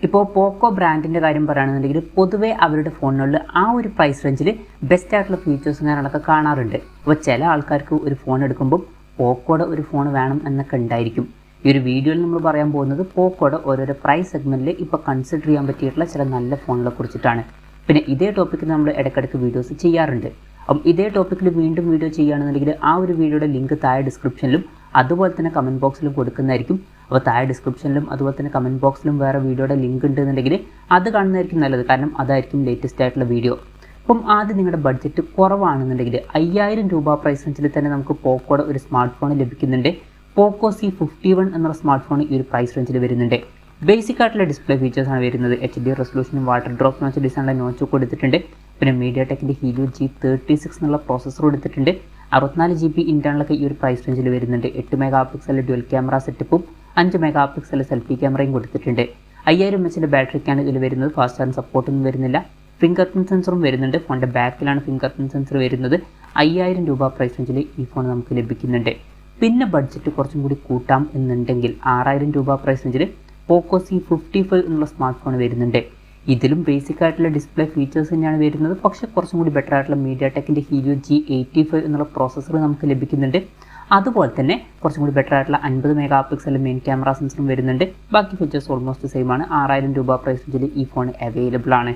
ഇപ്പോൾ പോക്കോ ബ്രാൻഡിൻ്റെ കാര്യം പറയുകയാണെന്നുണ്ടെങ്കിൽ പൊതുവേ അവരുടെ ഫോണുകളിൽ ആ ഒരു പ്രൈസ് റേഞ്ചിൽ ബെസ്റ്റ് ആയിട്ടുള്ള ഫീച്ചേഴ്സും കാര്യങ്ങളൊക്കെ കാണാറുണ്ട്. അപ്പോൾ ചില ആൾക്കാർക്ക് ഒരു ഫോൺ എടുക്കുമ്പോൾ പോക്കോയുടെ ഒരു ഫോൺ വേണം എന്നൊക്കെ ഉണ്ടായിരിക്കും. ഈ ഒരു വീഡിയോയിൽ നമ്മൾ പറയാൻ പോകുന്നത് പോക്കോയുടെ ഓരോരോ പ്രൈസ് സെഗ്മെൻറ്റിൽ ഇപ്പോൾ കൺസിഡർ ചെയ്യാൻ പറ്റിയിട്ടുള്ള ചില നല്ല ഫോണുകളെ കുറിച്ചിട്ടാണ്. പിന്നെ ഇതേ ടോപ്പിക്കിൽ നമ്മൾ ഇടയ്ക്കിടയ്ക്ക് വീഡിയോസ് ചെയ്യാറുണ്ട്. അപ്പം ഇതേ ടോപ്പിക്കിൽ വീണ്ടും വീഡിയോ ചെയ്യുകയാണെന്നുണ്ടെങ്കിൽ ആ ഒരു വീഡിയോയുടെ ലിങ്ക് താഴെ ഡിസ്ക്രിപ്ഷനിലും അതുപോലെ തന്നെ കമൻറ്റ് ബോക്സിലും കൊടുക്കുന്നതായിരിക്കും. അപ്പോൾ താഴെ ഡിസ്ക്രിപ്ഷനിലും അതുപോലെ തന്നെ കമൻറ്റ് ബോക്സിലും വേറെ വീഡിയോയുടെ ലിങ്ക് ഉണ്ടെന്നുണ്ടെങ്കിൽ അത് കാണുന്നതായിരിക്കും നല്ലത്. കാരണം അതായിരിക്കും ലേറ്റസ്റ്റ് ആയിട്ടുള്ള വീഡിയോ. അപ്പം ആദ്യം നിങ്ങളുടെ ബഡ്ജറ്റ് കുറവാണെന്നുണ്ടെങ്കിൽ 5000 രൂപ പ്രൈസ് റേഞ്ചിൽ തന്നെ നമുക്ക് പോക്കോയുടെ ഒരു സ്മാർട്ട് ഫോൺ ലഭിക്കുന്നുണ്ട്. പോക്കോ C51 എന്നുള്ള സ്മാർട്ട് ഫോൺ ഈ ഒരു പ്രൈസ് റേഞ്ചിൽ വരുന്നുണ്ട്. ബേസിക് ആയിട്ടുള്ള ഡിസ്പ്ലേ ഫീച്ചേഴ്സാണ് വരുന്നത്. HD റെസൊല്യൂഷനും വാട്ടർ ഡ്രോപ്പ് നോച്ച് ഡിസൈനിലെ നോച്ച് കൊടുത്തിട്ടുണ്ട്. പിന്നെ മീഡിയാടെക്കിൻ്റെ Helio G36 എന്നുള്ള പ്രോസസ്സർ കൊടുത്തിട്ടുണ്ട്. 64GB ഇൻറ്റേർണലൊക്കെ ഈ ഒരു പ്രൈസ് റേഞ്ചിൽ വരുന്നുണ്ട്. 8 മെഗാ പിക്സൽ ഡ്യുവൽ ക്യാമറ സെറ്റപ്പും 5 മെഗാ പിക്സൽ സെൽഫി ക്യാമറയും കൊടുത്തിട്ടുണ്ട്. 5000 mAh ബാറ്ററിക്കാണ് ഇതിൽ വരുന്നത്. ഫാസ്റ്റ് ചാർജിങ് സപ്പോർട്ടൊന്നും വരുന്നില്ല. ഫിംഗർ പ്രിൻറ്റ് സെൻസറും വരുന്നുണ്ട്. ഫോണിൻ്റെ ബാക്കിലാണ് ഫിംഗർ പ്രിൻറ്റ് സെൻസർ വരുന്നത്. 5000 രൂപ പ്രൈസ് റേഞ്ചിൽ ഈ ഫോൺ നമുക്ക് ലഭിക്കുന്നുണ്ട്. പിന്നെ ബഡ്ജറ്റ് കുറച്ചും കൂടി കൂട്ടാം എന്നുണ്ടെങ്കിൽ 6000 രൂപ പ്രൈസ് റേഞ്ചിൽ പോക്കോ C55 എന്നുള്ള സ്മാർട്ട് ഫോൺ വരുന്നുണ്ട്. ഇതിലും ബേസിക് ആയിട്ടുള്ള ഡിസ്പ്ലേ ഫീച്ചേഴ്സ് തന്നെയാണ് വരുന്നത്. പക്ഷേ കുറച്ചും കൂടി ബെറ്റർ ആയിട്ടുള്ള മീഡിയാടെക്കിൻ്റെ Helio G85 എന്നുള്ള പ്രോസസ്സർ നമുക്ക് ലഭിക്കുന്നുണ്ട്. അതുപോലെ തന്നെ കുറച്ചും കൂടി ബെറ്റർ ആയിട്ടുള്ള 50 മെഗാ പിക്സൽ മെയിൻ ക്യാമറ സെൻസറും വരുന്നുണ്ട്. ബാക്കി ഫീച്ചേഴ്സ് ഓൾമോസ്റ്റ് സെയിം ആണ്. 6000 രൂപ പ്രൈസ് റേഞ്ചിൽ ഈ ഫോൺ അവൈലബിൾ ആണ്.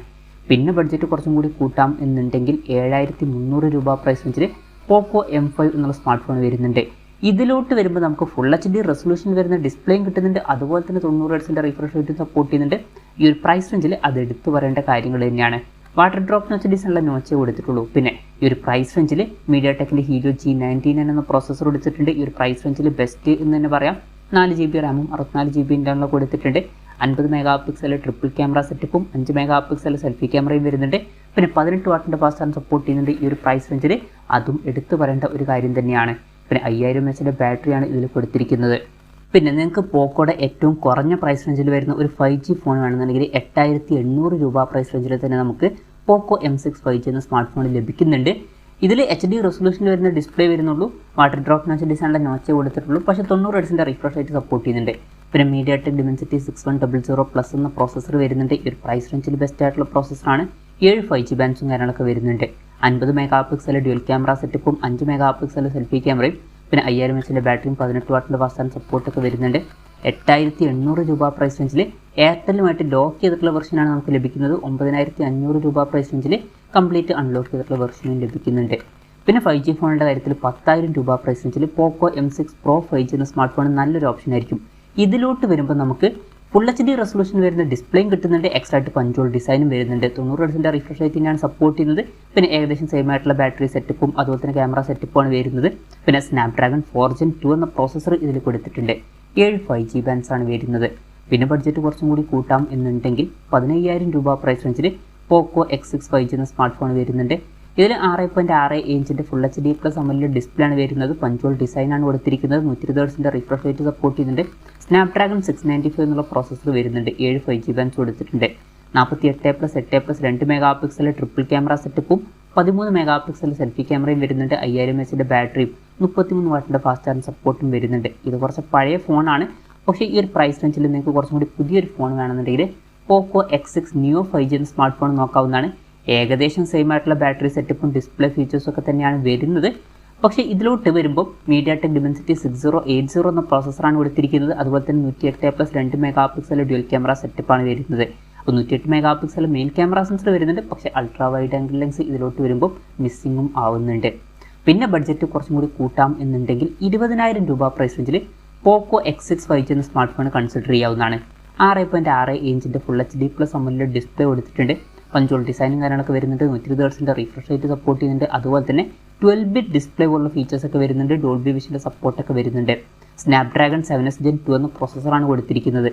പിന്നെ ബഡ്ജറ്റ് കുറച്ചും കൂടി കൂട്ടാം എന്നുണ്ടെങ്കിൽ 7300 രൂപ പ്രൈസ് റേഞ്ചിൽ പോക്കോ M5 എന്നുള്ള സ്മാർട്ട് ഫോൺ വരുന്നുണ്ട്. ഇതിലോട്ട് വരുമ്പോൾ നമുക്ക് ഫുൾ HD റെസൊല്യൂഷൻ വരുന്ന ഡിസ്പ്ലേയും കിട്ടുന്നുണ്ട്. അതുപോലെ തന്നെ 90 Hz റിഫ്രഷ് റേറ്റും സപ്പോർട്ട് ചെയ്യുന്നുണ്ട്. ഈ ഒരു പ്രൈസ് റേഞ്ചിൽ അത് എടുത്തു പറയേണ്ട കാര്യങ്ങൾ തന്നെയാണ്. വാട്ടർ ഡ്രോപ്പ് നോച്ച് ഡിസൈനുള്ള നോച്ചേ കൊടുത്തിട്ടുള്ളൂ. പിന്നെ ഈ ഒരു പ്രൈസ് റേഞ്ചിൽ മീഡിയാടെക്കിൻ്റെ Helio G99 എന്ന പ്രോസസ്സർ കൊടുത്തിട്ടുണ്ട്. ഈ ഒരു പ്രൈസ് റേഞ്ചിൽ ബെസ്റ്റ് എന്ന് തന്നെ പറയാം. 4GB റാമും 64GB ഇൻറ്റേർണലും കൊടുത്തിട്ടുണ്ട്. 50 മെഗാ പിക്സൽ ട്രിപ്പിൾ ക്യാമറ സെറ്റപ്പും 5 മെഗാ പിക്സൽ സെൽഫി ക്യാമറയും വരുന്നുണ്ട്. പിന്നെ 18 വാട്ടിൻ്റെ ഫാസ്റ്റ് ചാർജ് സപ്പോർട്ട് ചെയ്യുന്നുണ്ട്. ഈ ഒരു പ്രൈസ് റേഞ്ചിൽ അതും എടുത്തു പറയേണ്ട ഒരു കാര്യം തന്നെയാണ്. പിന്നെ 5000 mAh ബാറ്ററിയാണ് ഇതിൽ കൊടുത്തിരിക്കുന്നത്. പിന്നെ നിങ്ങൾക്ക് പോക്കോയുടെ ഏറ്റവും കുറഞ്ഞ പ്രൈസ് റേഞ്ചിൽ വരുന്ന ഒരു 5G ഫോൺ വേണമെന്നുണ്ടെങ്കിൽ 8800 രൂപ പ്രൈസ് റേഞ്ചിൽ തന്നെ നമുക്ക് പോക്കോ M6 5G എന്ന സ്മാർട്ട് ഫോൺ ലഭിക്കുന്നുണ്ട്. ഇതിൽ HD റെസൊല്യൂഷനിൽ വരുന്ന ഡിസ്പ്ലേ വരുന്നുള്ളൂ. വാട്ടർ ഡ്രോപ്പ് നോച്ച് ഡിസൈനിലെ നോച്ചേ കൊടുത്തിട്ടുള്ളൂ. പക്ഷേ 90 Hz റിഫ്രഷ് റേറ്റ് സപ്പോർട്ട് ചെയ്യുന്നുണ്ട്. പിന്നെ മീഡിയാടെക് Dimensity 6100+ എന്ന പ്രോസസ്സർ വരുന്നുണ്ട്. ഈ ഒരു പ്രൈസ് റേഞ്ചിൽ ബെസ്റ്റ് ആയിട്ടുള്ള പ്രോസസ്സറാണ്. 7 5G ബാൻഡ്സും കാര്യങ്ങളൊക്കെ വരുന്നുണ്ട്. 50 മെഗാ പിക്സൽ ഡ്യുവൽ ക്യാമറ സെറ്റപ്പും 5 മെഗാ പിക്സൽ സെൽഫി ക്യാമറയും പിന്നെ 5000 mAh ബാറ്ററിയും 18 വാട്ടിൻ്റെ ഫാസ്റ്റ് ചാർജ് സപ്പോർട്ടൊക്കെ വരുന്നുണ്ട്. 8800 രൂപ പ്രൈസ് റേഞ്ചിൽ എയർടെല്ലുമായിട്ട് ലോക്ക് ചെയ്തിട്ടുള്ള വെർഷനാണ് നമുക്ക് ലഭിക്കുന്നത്. 9500 രൂപ പ്രൈസ് റേഞ്ചിൽ കംപ്ലീറ്റ് അൺലോക്ക് ചെയ്തിട്ടുള്ള വെർഷനും ലഭിക്കുന്നുണ്ട്. പിന്നെ 5G ഫോണിൻ്റെ കാര്യത്തിൽ 10000 രൂപ പ്രൈസ് റേഞ്ചിൽ പോക്കോ M6 Pro 5G എന്ന സ്മാർട്ട് ഫോൺ നല്ലൊരു ഓപ്ഷൻ ആയിരിക്കും. ഇതിലോട്ട് വരുമ്പോൾ നമുക്ക് ഫുൾ HD റെസൊല്യൂഷൻ വരുന്ന ഡിസ്പ്ലേയും കിട്ടുന്നുണ്ട്. എക്സ്ട്രാ ആയിട്ട് പഞ്ചോൾ ഡിസൈനും വരുന്നുണ്ട്. 90 Hz റിഫ്രഷ് റേറ്റിനാണ് സപ്പോർട്ട് ചെയ്യുന്നത്. പിന്നെ ഏകദേശം സെയിം ആയിട്ടുള്ള ബാറ്ററി സെറ്റപ്പും അതുപോലെ തന്നെ ക്യാമറ സെറ്റപ്പുമാണ് വരുന്നത്. പിന്നെ Snapdragon 4 Gen 2 എന്ന പ്രോസസ്സർ ഇതിൽ കൊടുത്തിട്ടുണ്ട്. 7 5G ബാൻഡ്സ് ആണ് വരുന്നത്. പിന്നെ ബഡ്ജറ്റ് കുറച്ചും കൂടി കൂട്ടാം എന്നുണ്ടെങ്കിൽ 15000 രൂപ പ്രൈസ് റേഞ്ചിൽ പോക്കോ X6 5G എന്ന സ്മാർട്ട് ഫോൺ വരുന്നുണ്ട്. ഇതിൽ 6.6 ഇഞ്ചിൻ്റെ ഫുൾ HD+ AMOLED ഡിസ്പ്ലേ ആണ് വരുന്നത്. പഞ്ചോൾ ഡിസൈനാണ് കൊടുത്തിരിക്കുന്നത്. 120 Hz റിഫ്രഷ് റേറ്റ് സപ്പോർട്ട് ചെയ്യുന്നുണ്ട്. Snapdragon 695 എന്നുള്ള പ്രോസസ്സർ വരുന്നുണ്ട്. 7 5G ബാൻഡ്സ് കൊടുത്തിട്ടുണ്ട്. 48+8+ 2 മെഗാ പിക്സൽ ട്രിപ്പിൾ ക്യാമറ സെറ്റപ്പും 13 മെഗാ പിക്സൽ സെൽഫി ക്യാമറയും വരുന്നുണ്ട്. 5000 mAh ബാറ്ററിയും 33 വാട്ടിൻ്റെ ഫാസ്റ്റ് ചാർജ് സപ്പോർട്ടും വരുന്നുണ്ട്. ഇത് കുറച്ച് പഴയ ഫോണാണ്. പക്ഷേ ഈ ഒരു പ്രൈസ് റേഞ്ചിൽ നിങ്ങൾക്ക് കുറച്ചും കൂടി പുതിയൊരു ഫോൺ വേണമെന്നുണ്ടെങ്കിൽ പോക്കോ X6 Neo 5G എന്ന സ്മാർട്ട് ഫോൺ നോക്കാവുന്നതാണ്. ഏകദേശം സെയിം ആയിട്ടുള്ള ബാറ്ററി സെറ്റപ്പും ഡിസ്പ്ലേ ഫീച്ചേഴ്സും ഒക്കെ തന്നെയാണ് വരുന്നത്. പക്ഷേ ഇതിലോട്ട് വരുമ്പോൾ മീഡിയാടെക് Dimensity 6080 എന്ന പ്രോസസ്സറാണ് കൊടുത്തിരിക്കുന്നത്. അതുപോലെ തന്നെ 108+ 2 മെഗാ പിക്സൽ ഡ്യുവൽ ക്യാമറ സെറ്റപ്പാണ് വരുന്നത്. അപ്പോൾ 108 mega pixel main camera sensor വരുന്നുണ്ട്. പക്ഷേ അൾട്രാ വൈഡ് ആംഗിൾ ലെൻസ് ഇതിലോട്ട് വരുമ്പോൾ മിസ്സിങ്ങും ആവുന്നുണ്ട്. പിന്നെ ബഡ്ജറ്റ് കുറച്ചും കൂടി കൂട്ടാം എന്നുണ്ടെങ്കിൽ 20000 രൂപ പ്രൈസ് റേഞ്ചിൽ പോക്കോ X6 5G എന്ന സ്മാർട്ട് ഫോൺ കൺസിഡർ ചെയ്യാവുന്നതാണ്. 6.6 ഇഞ്ചിൻ്റെ ഫുൾ HD+ AMOLED ഡിസ്പ്ലേ കൊടുത്തിട്ടുണ്ട്. പഞ്ചോൾ ഡിസൈനും കാര്യങ്ങളൊക്കെ വരുന്നുണ്ട്. 120 Hz റിഫ്രഷ് റേറ്റ് സപ്പോർട്ട് ചെയ്യുന്നുണ്ട്. അതുപോലെ തന്നെ 12-bit ഡിസ്പ്ലേ പോലുള്ള ഫീച്ചേഴ്സ് ഒക്കെ വരുന്നുണ്ട്. ഡോൾബി വിഷൻ്റെ സപ്പോർട്ടൊക്കെ വരുന്നുണ്ട്. Snapdragon 7 Gen 2 എന്ന പ്രോസസ്സറാണ് കൊടുത്തിരിക്കുന്നത്.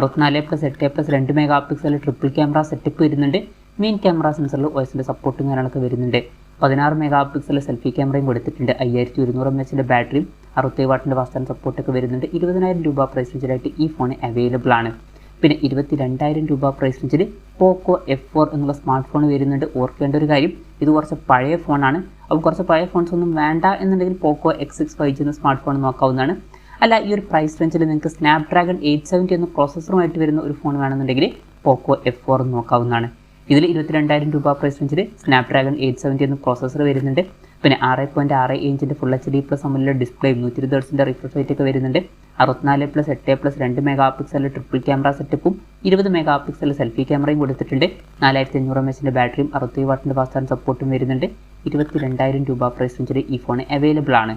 64+8+ 2 mega pixel triple camera setup വരുന്നുണ്ട്. മെയിൻ ക്യാമറ സെൻസറിൽ OIS സപ്പോർട്ടും കാര്യങ്ങളൊക്കെ വരുന്നുണ്ട്. 16 മെഗാ പിക്സൽ സെൽഫി ക്യാമറയും കൊടുത്തിട്ടുണ്ട്. 5100 mAh ബാറ്ററിയും 67 വാട്ടിൻ്റെ ഫാസ്റ്റ് ചാർജ് സപ്പോർട്ടൊക്കെ വരുന്നുണ്ട്. 20000 രൂപ പ്രൈസ് റേഞ്ചിലായിട്ട് ഈ ഫോൺ അവൈലബിൾ ആണ്. പിന്നെ 22000 രൂപ പ്രൈസ് റേഞ്ചിൽ പോക്കോ F4 എന്നുള്ള സ്മാർട്ട് ഫോൺ വരുന്നുണ്ട്. ഓർക്കേണ്ട ഒരു കാര്യം, ഇത് കുറച്ച് പഴയ ഫോണാണ്. അപ്പോൾ കുറച്ച് പഴയ ഫോൺസ് ഒന്നും വേണ്ട എന്നുണ്ടെങ്കിൽ പോക്കോ X6 5G എന്ന സ്മാർട്ട് ഫോൺ നോക്കാവുന്നതാണ്. അല്ല ഈ ഒരു പ്രൈസ് റേഞ്ചിൽ നിങ്ങൾക്ക് സ്നാപ്ഡ്രാഗൺ 870 എന്ന പ്രോസസ്സറുമായിട്ട് വരുന്ന ഒരു ഫോൺ വേണമെന്നുണ്ടെങ്കിൽ പോക്കോ F4 നോക്കാവുന്നതാണ്. ഇതിൽ 22,000 രൂപ പ്രൈസ് റേഞ്ചിൽ സ്നാപ്ഡ്രാഗൺ 870 എന്ന പ്രോസസ്സർ വരുന്നുണ്ട്. പിന്നെ 6.6 ഇഞ്ചിൻ്റെ ഫുൾ HD+ അമോലെഡ് ഡിസ്പ്ലേയും 120 ഹെർട്സിൻ്റെ റിഫ്രഷ് റേറ്റ് ഒക്കെ വരുന്നുണ്ട്. 64+8+ 2 മെഗാ പിക്സൽ ട്രിപ്പിൾ ക്യാമറ സെറ്റപ്പും 20 മെഗാ പിക്സൽ സെൽഫി ക്യാമറയും കൊടുത്തിട്ടുണ്ട്. 4500 mAh ബാറ്ററിയും 60 വാട്ടിൻ്റെ ഫാസ്റ്റ് ചാർജ് സപ്പോർട്ടും വരുന്നുണ്ട്. 22,000 രൂപ പ്രൈസ് റേഞ്ചിൽ ഈ ഫോൺ അവൈലബിൾ ആണ്.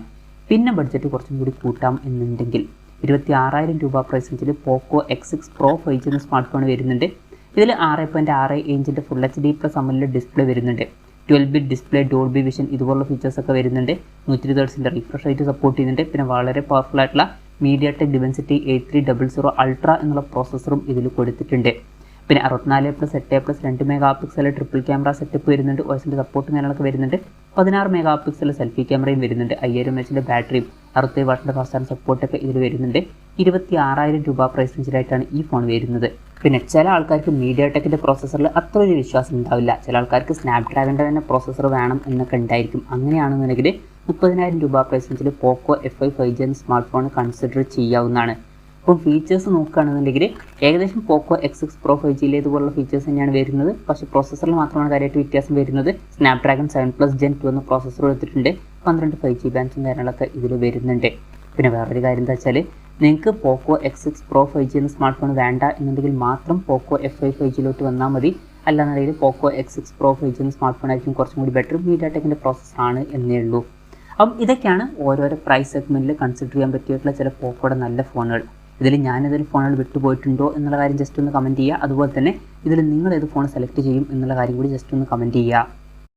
പിന്നെ ബഡ്ജറ്റ് കുറച്ചും കൂടി കൂട്ടാം എന്നുണ്ടെങ്കിൽ 26,000 രൂപ പ്രൈസ് റേഞ്ചിൽ പോക്കോ X6 Pro 5G എന്ന സ്മാർട്ട് ഫോൺ വരുന്നുണ്ട്. ഇതിൽ 6.6 ഇഞ്ചിൻ്റെ ഫുൾ HD+ അമോലെഡ് ഡിസ്പ്ലേ വരുന്നുണ്ട്. 12-bit ഡിസ്പ്ലേ, ഡോൾബി വിഷൻ ഇതുപോലുള്ള ഫീച്ചേഴ്സ് ഒക്കെ വരുന്നുണ്ട്. 120 ഹെർട്സിൻ്റെ റിഫ്രഷ് റേറ്റ് സപ്പോർട്ട് ചെയ്യുന്നുണ്ട്. പിന്നെ വളരെ പവർഫുൾ ആയിട്ടുള്ള MediaTek Dimensity 8300 Ultra എന്നുള്ള പ്രോസസ്സറും ഇതിൽ കൊടുത്തിട്ടുണ്ട്. പിന്നെ 64+8+ 2 mega pixel triple camera setup വരുന്നുണ്ട്. OSൻ്റെ സപ്പോർട്ടും കാര്യങ്ങളൊക്കെ വരുന്നുണ്ട്. 16 മെഗാ പിക്സൽ സെൽഫി ക്യാമറയും വരുന്നുണ്ട്. 5000 mAh ബാറ്ററിയും 60 വാട്ടിൻ്റെ ഫാസ്റ്റ് ചാർജ് സപ്പോർട്ടൊക്കെ ഇതിൽ വരുന്നുണ്ട്. 26,000 രൂപ പ്രൈസ് റേഞ്ചിലായിട്ടാണ് ഈ ഫോൺ വരുന്നത്. പിന്നെ ചില ആൾക്കാർക്ക് MediaTekൻ്റെ പ്രോസസ്സറിൽ അത്ര ഒരു വിശ്വാസം ഉണ്ടാവില്ല. ചില ആൾക്കാർക്ക് സ്നാപ്ഡ്രാഗണിൻ്റെ തന്നെ പ്രോസസ്സർ വേണം എന്നൊക്കെ ഉണ്ടായിരിക്കും. അങ്ങനെയാണെന്നുണ്ടെങ്കിൽ 30,000 രൂപ പ്രൈസ് റേഞ്ചിൽ പോക്കോ F5 5G എന്ന സ്മാർട്ട് ഫോൺ കൺസിഡർ ചെയ്യാവുന്നതാണ്. അപ്പം ഫീച്ചേഴ്സ് നോക്കുകയാണെന്നുണ്ടെങ്കിൽ ഏകദേശം പോക്കോ X6 Pro 5G ഇതുപോലുള്ള ഫീച്ചേഴ്സ് തന്നെയാണ് വരുന്നത്. പക്ഷേ പ്രോസസ്സറിൽ മാത്രമാണ് കാര്യമായിട്ട് വ്യത്യാസം വരുന്നത്. സ്നാപ്ഡ്രാഗൺ 7+ Gen 2 എന്ന പ്രോസസ്സർ എടുത്തിട്ടുണ്ട്. 12 5G ബാൻഡ്സും കാര്യങ്ങളൊക്കെ ഇതിൽ വരുന്നുണ്ട്. പിന്നെ വേറൊരു കാര്യം എന്താ വെച്ചാൽ നിങ്ങൾക്ക് പോക്കോ X6 Pro 5G എന്ന സ്മാർട്ട് ഫോൺ വേണ്ട എന്നുണ്ടെങ്കിൽ മാത്രം പോക്കോ F5 5Gയിലോട്ട് വന്നാൽ മതി. അല്ലാന്നുണ്ടെങ്കിൽ പോക്കോ X6 Pro 5G എന്ന സ്മാർട്ട് ഫോൺ ആയിരിക്കും കുറച്ചും കൂടി ബെറ്റർ. MediaTekൻ്റെ പ്രോസസ്സറാണ് എന്നേ ഉള്ളൂ. അപ്പം ഇതൊക്കെയാണ് ഓരോരോ പ്രൈസ് സെഗ്മെൻറ്റിൽ കൺസിഡർ ചെയ്യാൻ പറ്റിയിട്ടുള്ള ചില പോക്കോയുടെ നല്ല ഫോണുകൾ. ഇതിൽ ഞാനേതൊരു ഫോണുകൾ വിട്ടുപോയിട്ടുണ്ടോ എന്നുള്ള കാര്യം ജസ്റ്റ് ഒന്ന് കമൻറ്റ് ചെയ്യുക. അതുപോലെ തന്നെ ഇതിൽ നിങ്ങൾ ഏത് ഫോൺ സെലക്ട് ചെയ്യും എന്നുള്ള കാര്യം കൂടി ജസ്റ്റ് ഒന്ന് കമൻറ്റ് ചെയ്യുക.